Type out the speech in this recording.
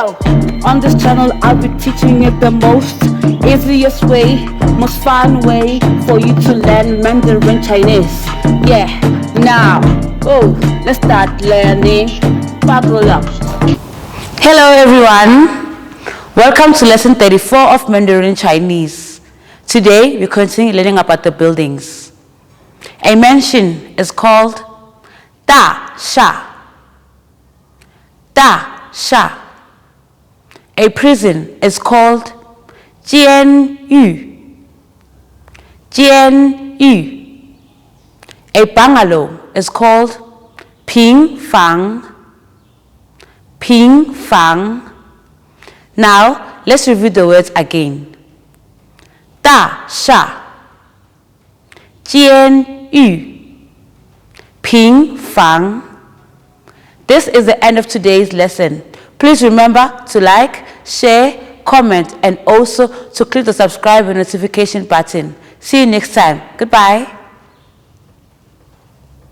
Yo, on this channel I'll be teaching you the most easiest way, most fun way for you to learn Mandarin Chinese. Yeah, now, let's start learning. Buckle up. Hello everyone, welcome to lesson 34 of Mandarin Chinese. Today we continue learning about the buildings. A mansion is called 大厦. 大厦. A prison is called 监狱. 监狱. A bungalow is called 平房. 平房. Now let's review the words again. 大厦, 监狱, 平房. This is the end of today's lesson. Please remember to like, share, comment, and also to click the subscribe and notification button. See you next time. Goodbye.